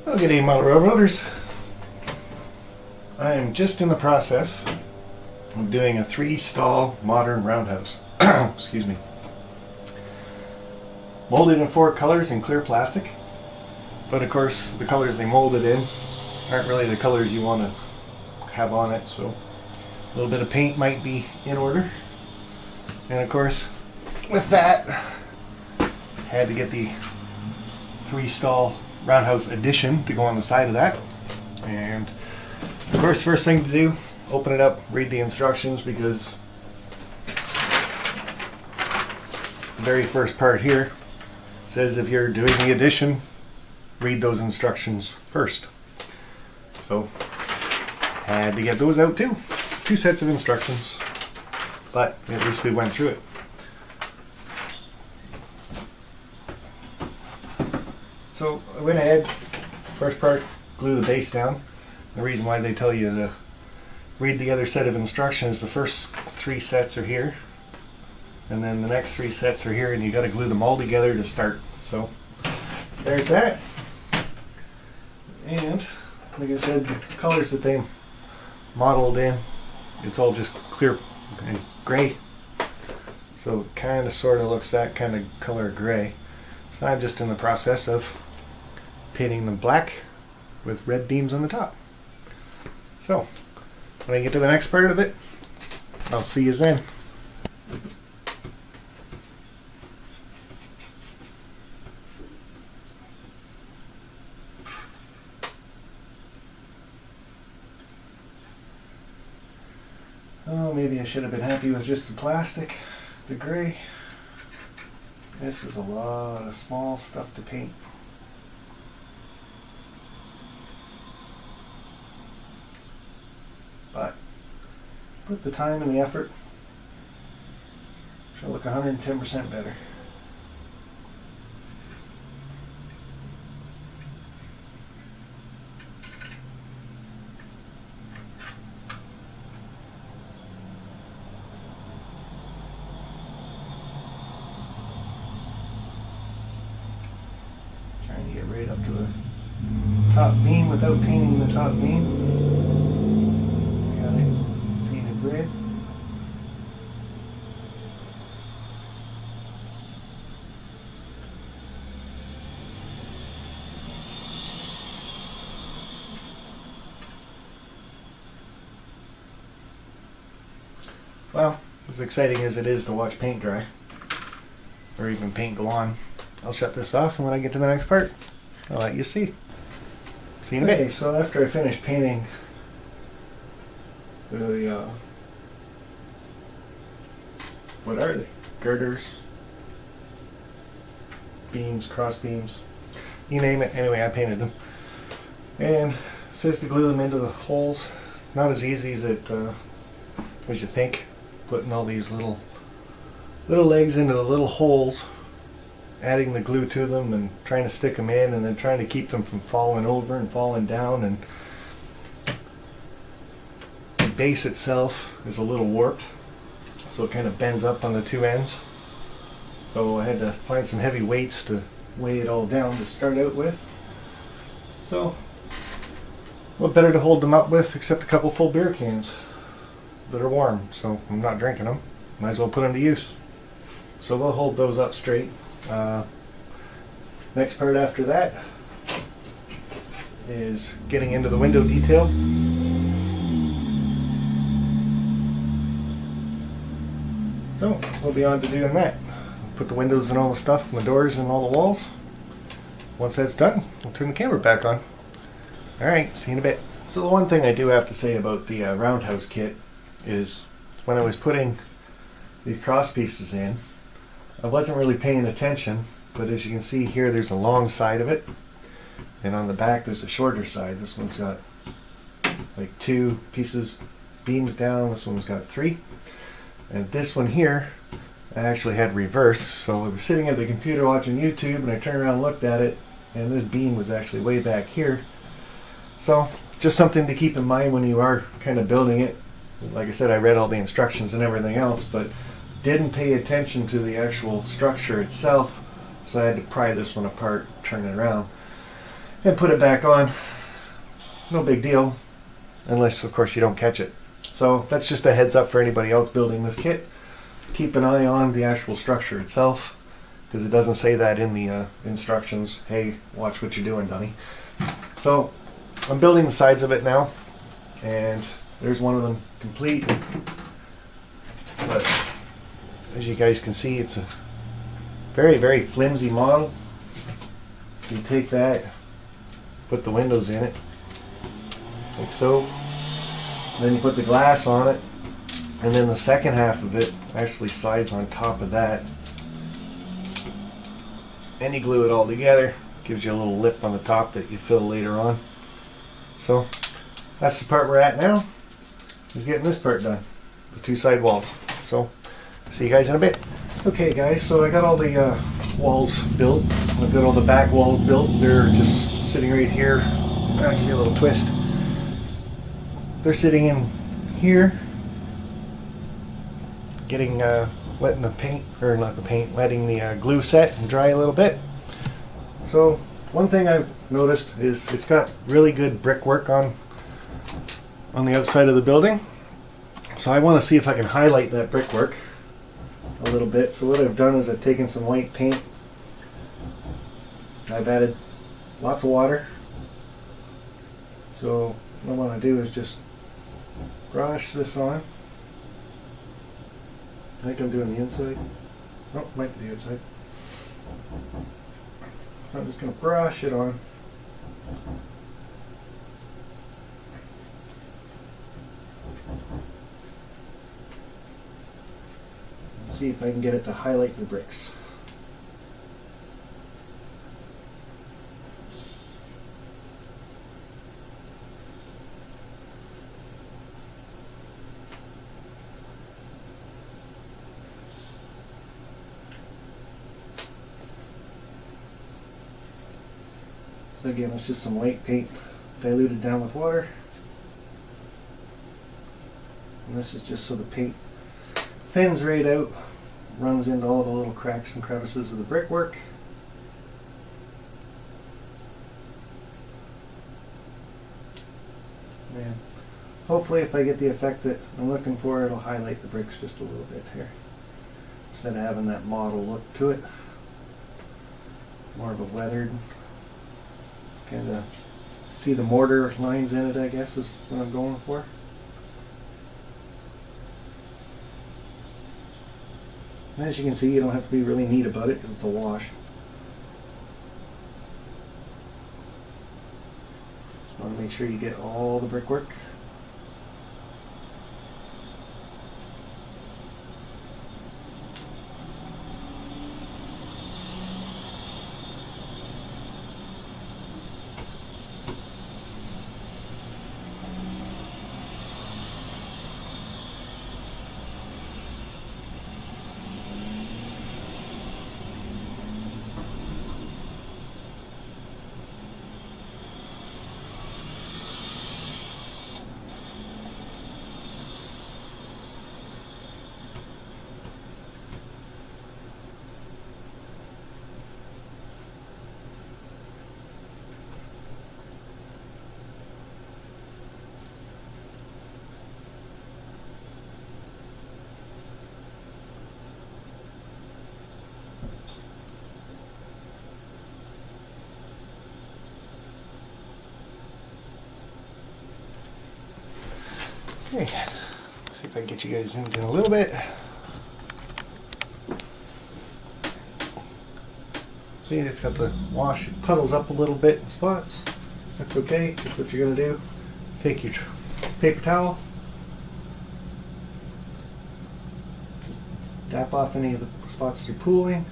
Well, good day, model railroaders. I am just in the process of doing a 3-stall modern roundhouse. Excuse me. Molded in 4 colors in clear plastic, but of course the colors they molded in aren't really the colors you want to have on it, so a little bit of paint might be in order. And of course, with that, had to get the 3-stall roundhouse edition to go on the side of that. And of course, first thing to do, open it up, read the instructions, because the very first part here says if you're doing the addition, read those instructions first. So had to get those out too. 2 sets of instructions, but at least we went through it. So I went ahead, first part, glue the base down. The reason why they tell you to read the other set of instructions, the first 3 sets are here, and then the next 3 sets are here, and you got to glue them all together to start. So there's that. And like I said, the colors that they modeled in, it's all just clear and gray. So it kind of sort of looks that kind of color gray. So I'm just in the process of painting them black with red beams on the top. So when I get to the next part of it, I'll see you then. Oh, maybe I should have been happy with just the plastic, the gray. This is a lot of small stuff to paint. But put the time and the effort, she'll look 110% better. Trying to get right up to the top beam without painting the top beam. Red. Well, as exciting as it is to watch paint dry, or even paint go on, I'll shut this off, and when I get to the next part, I'll let you see. See you in a bit. Okay, so after I finish painting the what are they? Girders, beams, cross beams, you name it. Anyway, I painted them. And it says to glue them into the holes. Not as easy as as you think. Putting all these little legs into the little holes, adding the glue to them and trying to stick them in, and then trying to keep them from falling over and falling down. And the base itself is a little warped, so it kind of bends up on the 2 ends. So I had to find some heavy weights to weigh it all down to start out with. So what better to hold them up with except a couple full beer cans that are warm, so I'm not drinking them. Might as well put them to use. So they'll hold those up straight. Next part after that is getting into the window detail. So we'll be on to doing that. Put the windows and all the stuff, and the doors and all the walls. Once that's done, we'll turn the camera back on. Alright, see you in a bit. So the one thing I do have to say about the roundhouse kit is when I was putting these cross pieces in, I wasn't really paying attention, but as you can see here, there's a long side of it, and on the back there's a shorter side. This one's got like 2 pieces, beams down. This one's got 3. And this one here, I actually had reversed. So I was sitting at the computer watching YouTube, and I turned around and looked at it, and this beam was actually way back here. So just something to keep in mind when you are kind of building it. Like I said, I read all the instructions and everything else, but didn't pay attention to the actual structure itself, so I had to pry this one apart, turn it around. and put it back on. No big deal, unless of course you don't catch it. So that's just a heads up for anybody else building this kit. Keep an eye on the actual structure itself, because it doesn't say that in the instructions. Hey, watch what you're doing, dummy. So I'm building the sides of it now, and there's one of them complete. But as you guys can see, it's a very, very flimsy model. So you take that, put the windows in it, like so. Then you put the glass on it, and then the second half of it actually slides on top of that. And you glue it all together. Gives you a little lip on the top that you fill later on. So that's the part we're at now, is getting this part done, the two side walls. So see you guys in a bit. Okay guys, so I got all the walls built. I've got all the back walls built. They're just sitting right here. I'll give you a little twist. They're sitting in here, getting letting the paint, or not the paint, letting the glue set and dry a little bit. So one thing I've noticed is it's got really good brickwork on the outside of the building. So I want to see if I can highlight that brickwork a little bit. So what I've done is I've taken some white paint. I've added lots of water. So what I want to do is just brush this on. I think I'm doing the inside. Oh, might be the outside. So I'm just going to brush it on. See if I can get it to highlight the bricks. So again, it's just some white paint diluted down with water. And this is just so the paint thins right out, runs into all the little cracks and crevices of the brickwork. And hopefully if I get the effect that I'm looking for, it'll highlight the bricks just a little bit here, instead of having that model look to it. More of a weathered, kind of see the mortar lines in it, I guess is what I'm going for. And as you can see, you don't have to be really neat about it because it's a wash. Just want to make sure you get all the brickwork. Okay, see if I can get you guys zoomed in a little bit. See, it's got the wash, it puddles up a little bit in spots. That's okay, that's what you're going to do. Take your paper towel, just dap off any of the spots that are pooling.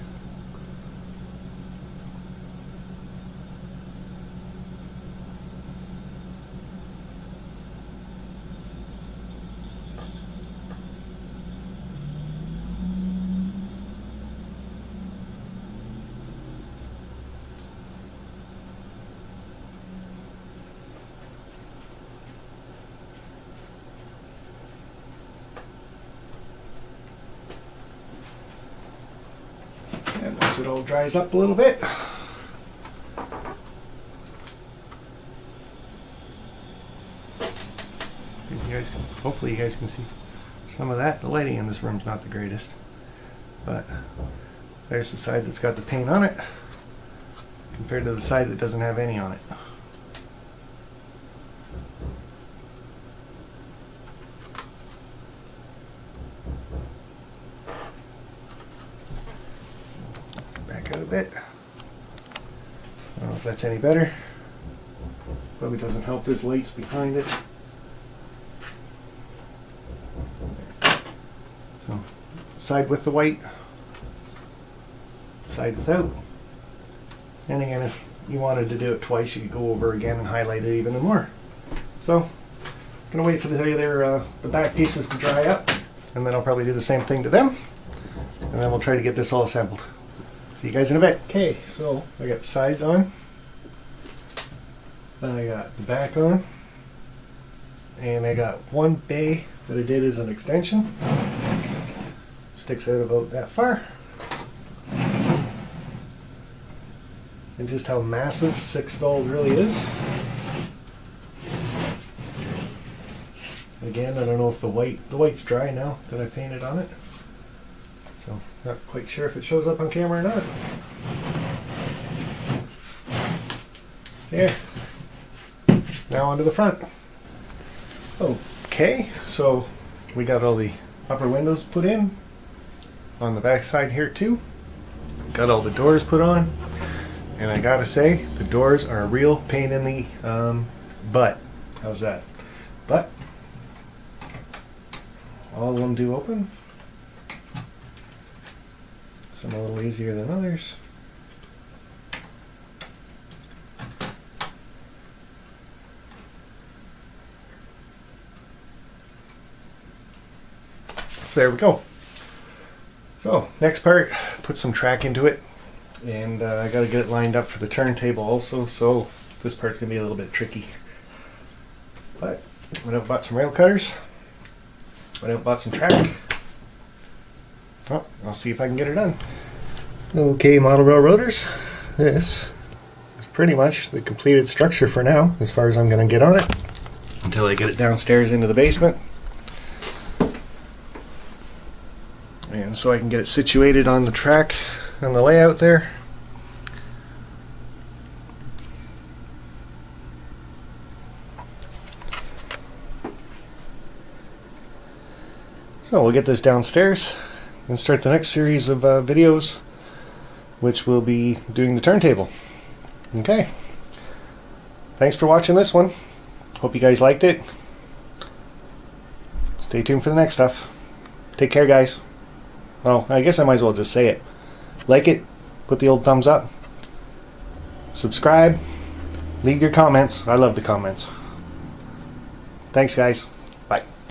And once it all dries up a little bit, guys, hopefully you guys can see some of that. The lighting in this room's not the greatest, but there's the side that's got the paint on it compared to the side that doesn't have any on it. Back out a bit. I don't know if that's any better. Probably doesn't help, there's lights behind it. So, side with the white, side without. And again, if you wanted to do it twice, you could go over again and highlight it even more. So, I'm going to wait for the back pieces to dry up, and then I'll probably do the same thing to them, and then we'll try to get this all assembled. See you guys in a bit. Okay, so I got the sides on, then I got the back on, and I got one bay that I did as an extension. Sticks out about that far. And just how massive 6 stalls really is. Again, I don't know if the white's dry now that I painted on it. So, not quite sure if it shows up on camera or not. So yeah, now onto the front. Okay, so we got all the upper windows put in on the back side here too. Got all the doors put on, and I gotta say, the doors are a real pain in the butt. How's that? But all of them do open. Some a little easier than others. So there we go. So next part, put some track into it, and I got to get it lined up for the turntable also, so this part's going to be a little bit tricky. But I went out and bought some rail cutters, went out and bought some track. Well, I'll see if I can get it done. Okay, model railroaders, this is pretty much the completed structure for now, as far as I'm going to get on it, until I get it downstairs into the basement. And so I can get it situated on the track and the layout there. So we'll get this downstairs and start the next series of videos, which will be doing the turntable. Okay. Thanks for watching this one. Hope you guys liked it. Stay tuned for the next stuff. Take care, guys. Oh, I guess I might as well just say it. Like it, put the old thumbs up, subscribe, leave your comments. I love the comments. Thanks, guys.